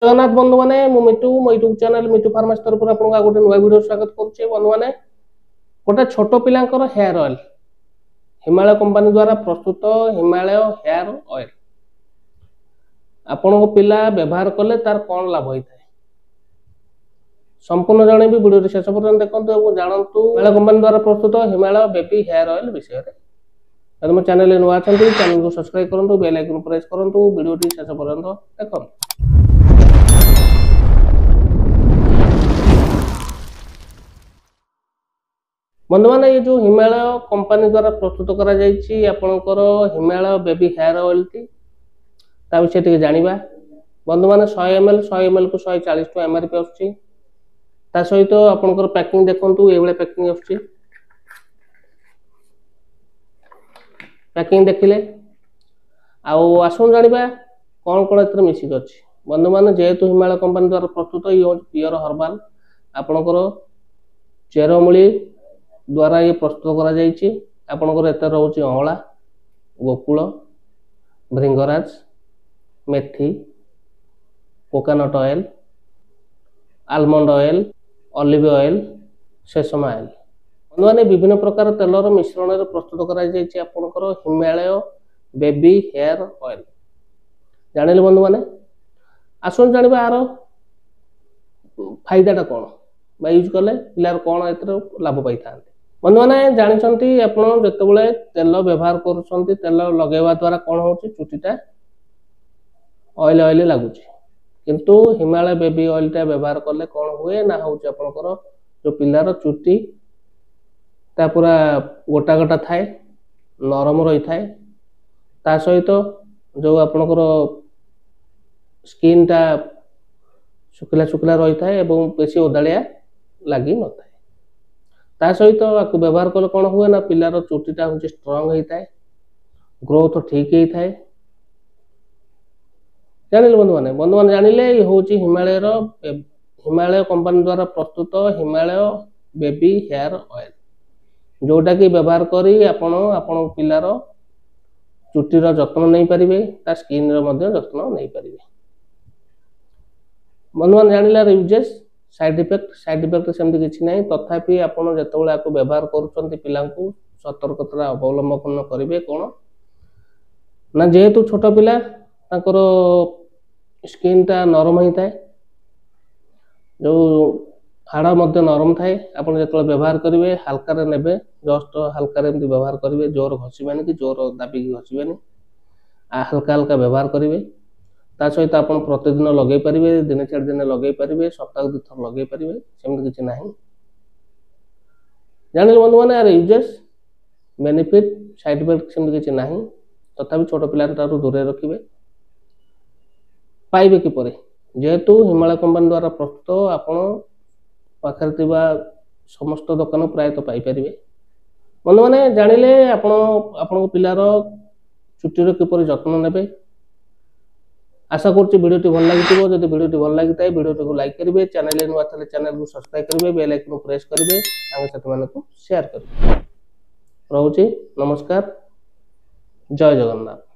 जगन्नाथ बंधु मैंने मिटू मो यूट्यूब चैनल मिटू फार्मास तरफ आपको गोटे नुआ वीडियो स्वागत करुचे। बंधु मैंने गोटे छोट पिलांकर हेयर ऑयल हिमालय कंपनी द्वारा प्रस्तुत हिमालय हेयर ऑयल आपण पिला व्यवहार कले तार कौन लाभ होता है संपूर्ण जन भी वीडियो शेष पर्यटन देखते जानतु हिमालय कंपनी द्वारा प्रस्तुत हिमालय बेबी हेयर ऑयल विषय में। मो चैनल नुआ चैनल को सब्सक्राइब करूँ, बेल आइकन प्रेस करूँ, वीडियो शेष पर्यटन देखो। बंधु मैंने ये जो हिमालय कंपनी द्वारा प्रस्तुत करा जायछि आपनकर हिमालय बेबी हेयर ऑयल टी ता विषय टिके जानिबा। बंधु मैंने 100 ml को 140 टका एमआरपी आछि। ता सहित आपनकर पैकिंग देखंतु ए बेले पैकिंग आछि। पैकिंग देखिले आउ आसुन जानिबा कोन कोन एतर मिसिक अछि। बंधु मैंने जेहेतु हिमालय कंपनी द्वारा प्रस्तुत ये प्योर हर्बल आपनकर चेरमूली द्वारा ये प्रस्तुत करा जायछि। आपनकर एतर रहउछि अहला, गोकुल, भृंगराज, मेथी, coconut oil, almond oil, olive oil, sesame oil माने विभिन्न प्रकार तेलर मिश्रण रे प्रस्तुत करा जायछि आपनकर हिमालय बेबी हेयर ऑयल। जानिले बंधु माने आसुन जानिबा आरो फायदाटा कोन बा यूज कले पिलार कोन एतर लाभ पाई थांते। बंधु मैंने जानते आपड़ जिते तेल व्यवहार कर तेल लगेवा द्वारा कौन हो चुटीटा ऑयल ऑयल लगुच किंतु हिमालय बेबी ऑयल टा व्यवहार कले कौन हुए ना हूँ आपंकर जो पिलार चुटी ता पूरा गोटा गोटा थाए नरम रही थाए ता सहित जो आपंकर स्किन टा शुखिला शुखिला रही थाए एवं बेसी ओदालिया लगी न थाए। ता सहित आपको व्यवहार कले कौन हुए ना पिलार चुटीटा हूँ स्ट्रंग होता है, ग्रोथ ठीक होता है। जानिले बंधु मैंने जानिले ये हूँ हिमालय कंपनी द्वारा प्रस्तुत हिमालय बेबी हेयर ऑयल जोटा कि व्यवहार करी आपण पिलार चुटीर जत्न नहीं पारिबे, ता स्किन रो मध्य जत्न नहीं पारिबे। बंधु मैंने जानिले यूजेस साइड इफेक्ट सेमती किछि नहीं। तथापि आपण जेतेबेले आको व्यवहार करूछंती पिलांकु सतर्कता अवलंबन करिवे कोन ना जेहेतु छोट पिला तांकर स्किन ता नरम होता है, जो हाड़ मध्य नरम थाए। आपण जेतेबेले व्यवहार करिवे हल्का रे नेबे, जस्ट हल्का रे व्यवहार करिवे, जोर घसीबानी कि जोर दाबी घसीबानी, हल्का हल्का व्यवहार करिवे। ता सहित आप प्रतिदिन लगे पारे, दिन छाड़ दिन लगे पारे, सप्ताह 2 थर लगे पारे, सेमती किसी ना। जानिले बंधु मैंने यूजेस बेनिफिट साइड इफेक्ट सेमती किसी ना। तथापि छोट पिला दूर रखिए पाइबे किपर जेहेतु हिमालय कंपनी द्वारा प्रस्तुत आपण पाखे समस्त दुकान प्रायतः पाइपर। बंधु मैंने जानिले आपण पिलार चुटीर किपर जत्न नेबे। आशा करुच्ची वीडियो भल लगी। जब वीडियो भल लगी था वीडियो को लाइक करेंगे, चैनल नुआ थे चैनल को सब्सक्राइब करेंगे, बेल आइकन प्रेस करेंगे, सांगसाथी मानक शेयर करेंगे। रोचे नमस्कार, जय जगन्नाथ।